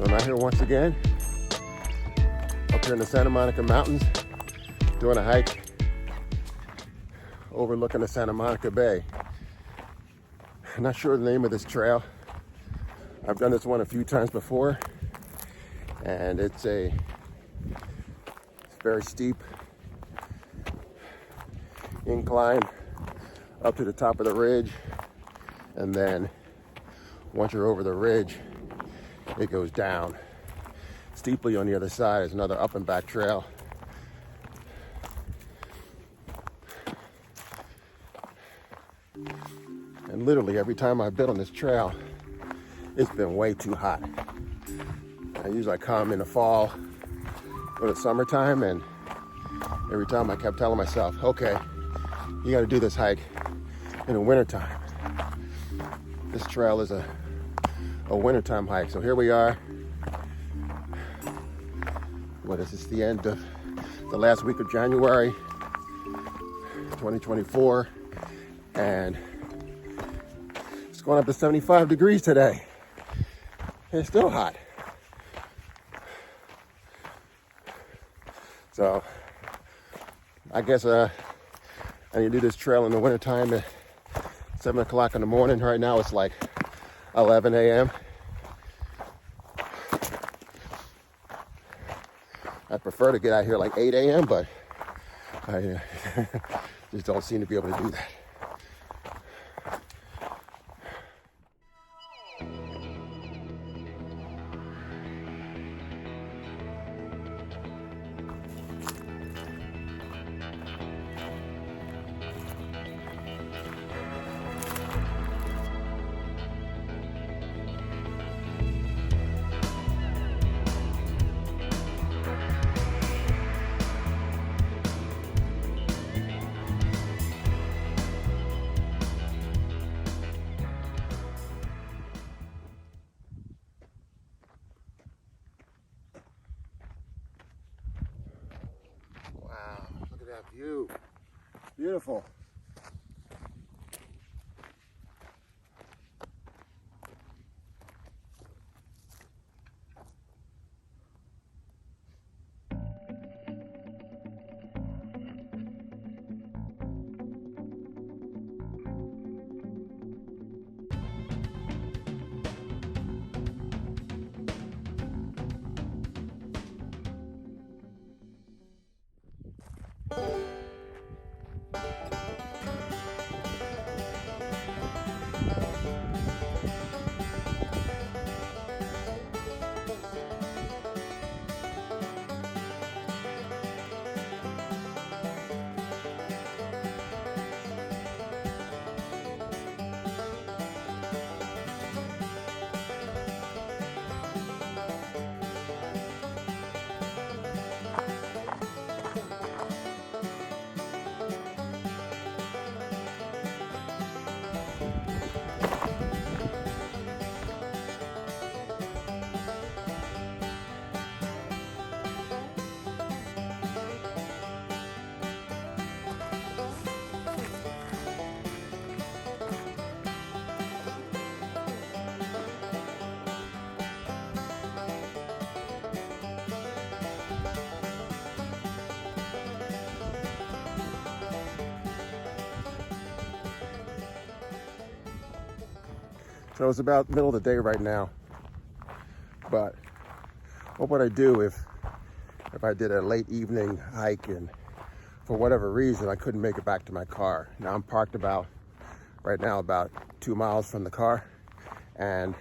So I'm out here once again, up here in the Santa Monica Mountains, doing a hike overlooking the Santa Monica Bay. I'm not sure the name of this trail. I've done this one a few times before, and it's very steep incline up to the top of the ridge, and then once you're over the ridge, it goes down steeply on the other side. There's another up and back trail. And literally every time I've been on this trail, it's been way too hot. I usually come in the fall or the summertime, and every time I kept telling myself, okay, you gotta do this hike in the wintertime. This trail is a wintertime hike. So here we are. What is this? The end of the last week of January 2024, and it's going up to 75 degrees today. It's still hot. So I guess I need to do this trail in the wintertime at 7 o'clock in the morning. Right now it's like 11 a.m. I prefer to get out here like 8 a.m., but I just don't seem to be able to do that. Wow, look at that view. Beautiful. So it's about middle of the day right now, but what would I do if I did a late evening hike and for whatever reason I couldn't make it back to my car? Now I'm parked right now about 2 miles from the car, and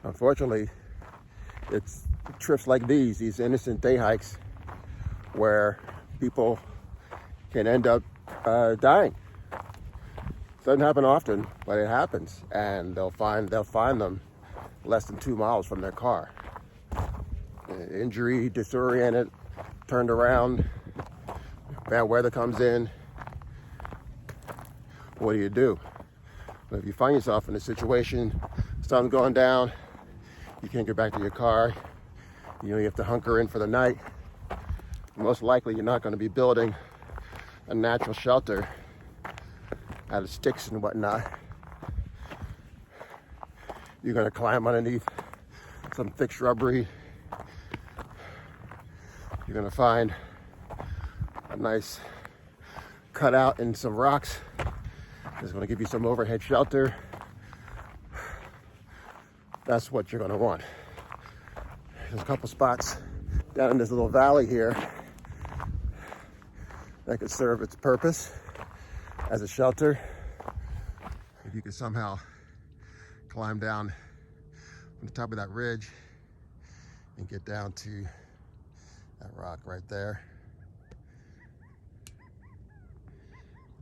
unfortunately it's trips like these innocent day hikes where people can end up dying. Doesn't happen often, but it happens, and they'll find them less than 2 miles from their car. Injury, disoriented, turned around, bad weather comes in. What do? But if you find yourself in a situation, sun's going down, you can't get back to your car, you have to hunker in for the night. Most likely you're not going to be building a natural shelter out of sticks and whatnot. You're going to climb underneath some thick shrubbery. You're gonna find a nice cutout in some rocks. It's gonna give you some overhead shelter. That's what you're gonna want. There's a couple spots down in this little valley here that could serve its purpose as a shelter. If you could somehow climb down from the top of that ridge and get down to that rock right there,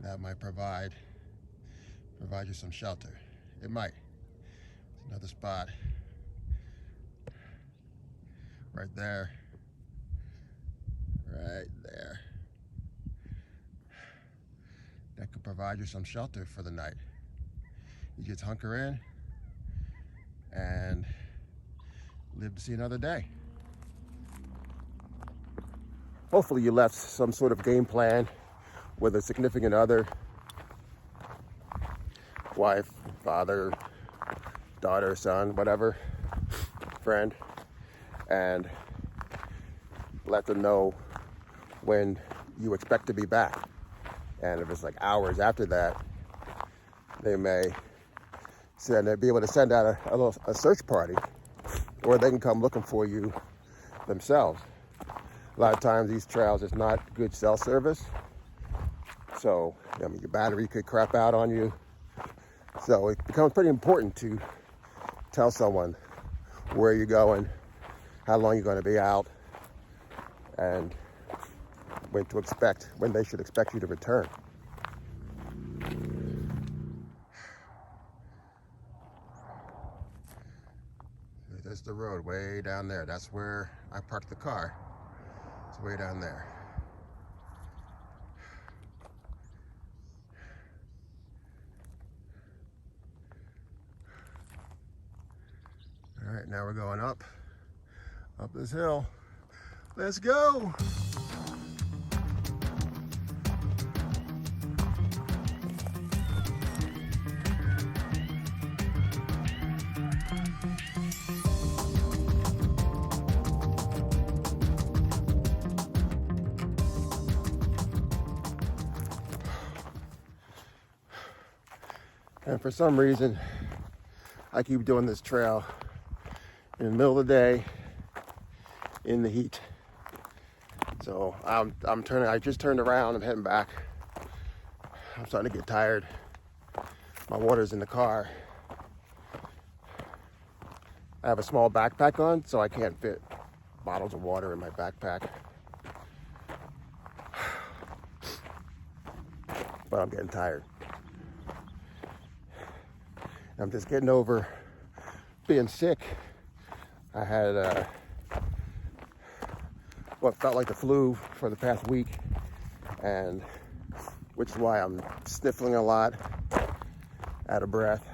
that might provide you some shelter. It might. It's another spot right there, that could provide you some shelter for the night. You just hunker in and live to see another day. Hopefully you left some sort of game plan with a significant other, wife, father, daughter, son, whatever, friend, and let them know when you expect to be back. And if it's like hours after that, they may be able to send out a search party, or they can come looking for you themselves. A lot of times these trails is not good cell service, so your battery could crap out on you. So it becomes pretty important to tell someone where you're going, how long you're going to be out, and when they should expect you to return. There's the road way down there. That's where I parked the car. It's way down there. All right, now we're going up this hill. Let's go. And for some reason, I keep doing this trail in the middle of the day in the heat. So I just turned around. I'm heading back. I'm starting to get tired. My water's in the car. I have a small backpack on, so I can't fit bottles of water in my backpack. But I'm getting tired. I'm just getting over being sick. I had what felt like the flu for the past week, and which is why I'm sniffling a lot, out of breath.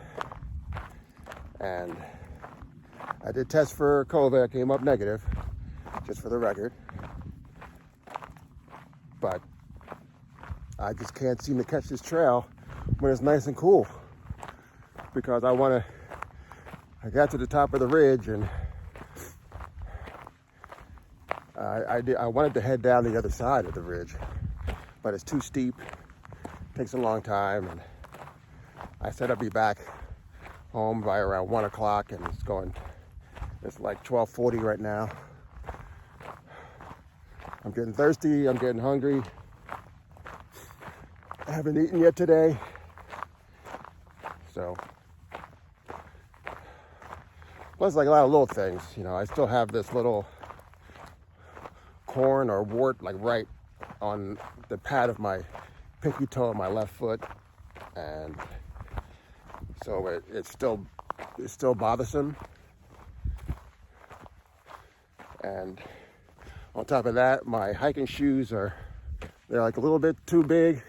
And I did test for COVID. I came up negative, just for the record. But I just can't seem to catch this trail when it's nice and cool, because I got to the top of the ridge, and I wanted to head down the other side of the ridge, but it's too steep, takes a long time, and I said I'd be back home by around 1 o'clock, and it's like 12:40 right now. I'm getting thirsty, I'm getting hungry. I haven't eaten yet today, so. Plus, like a lot of little things, I still have this little corn or wart like right on the pad of my pinky toe of my left foot, and so it's still bothersome. And on top of that, my hiking shoes they're like a little bit too big,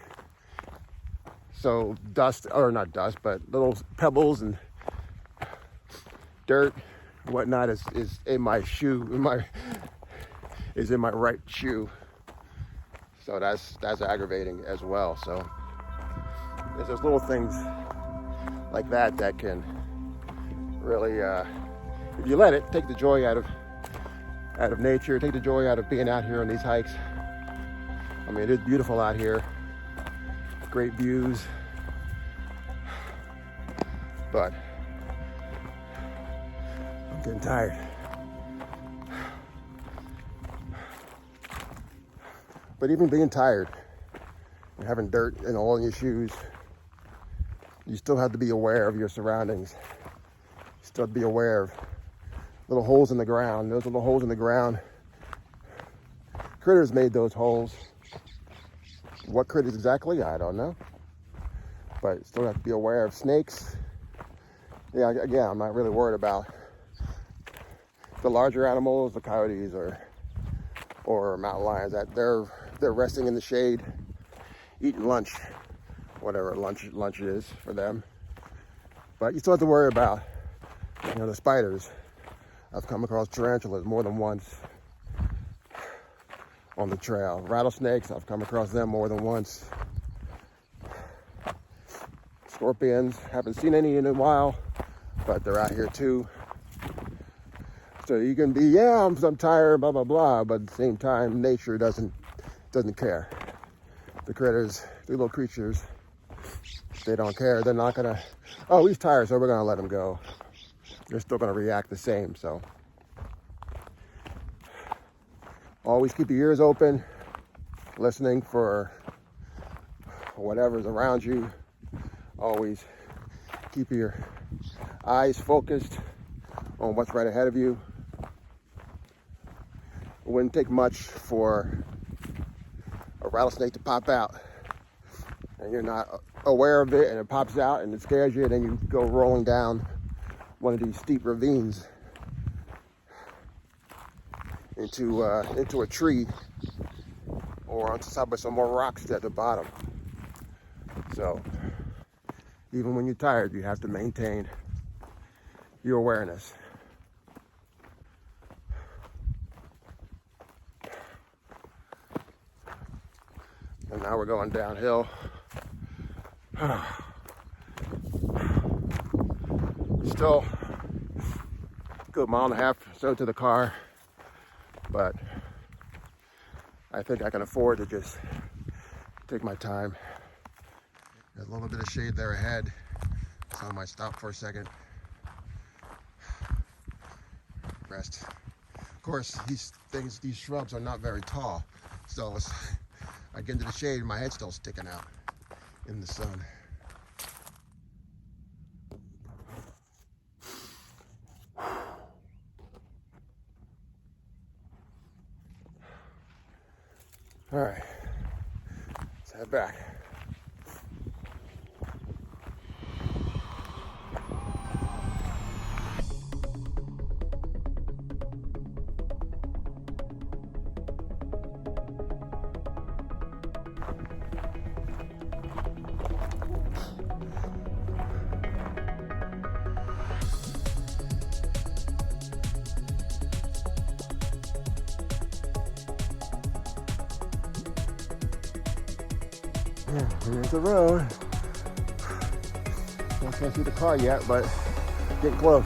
so not dust, but little pebbles and dirt and whatnot is in my shoe, is in my right shoe. So that's aggravating as well. So there's those little things like that can really if you let it, take the joy out of nature, take the joy out of being out here on these hikes. I mean, it is beautiful out here, great views, but I'm getting tired. But even being tired and having dirt and all in your shoes, you still have to be aware of your surroundings. You still have to be aware of little holes in the ground. Those little holes in the ground, critters made those holes. What critters exactly, I don't know. But still have to be aware of snakes. Yeah, again, I'm not really worried about the larger animals, the coyotes or mountain lions. That they're resting in the shade, eating lunch, whatever lunch is for them. But you still have to worry about, the spiders. I've come across tarantulas more than once on the trail. Rattlesnakes, I've come across them more than once. Scorpions, haven't seen any in a while, but they're out here too. So you can be, I'm tired, blah, blah, blah, but at the same time, nature doesn't care. The critters, the little creatures, they don't care. They're not gonna, he's tired, so we're gonna let him go. They're still gonna react the same, so. Always keep your ears open, listening for whatever's around you. Always keep your eyes focused on what's right ahead of you. It wouldn't take much for a rattlesnake to pop out and you're not aware of it, and it pops out and it scares you, and then you go rolling down one of these steep ravines into a tree or onto top of some more rocks at the bottom. So even when you're tired, you have to maintain your awareness. And now we're going downhill. Still a good mile and a half or so to the car, but I think I can afford to just take my time. There's a little bit of shade there ahead, so I might stop for a second. Rest. Of course, these shrubs are not very tall, so I get into the shade and my head's still sticking out in the sun. All right, let's head back. Here's the road. I can't see the car yet, but getting close.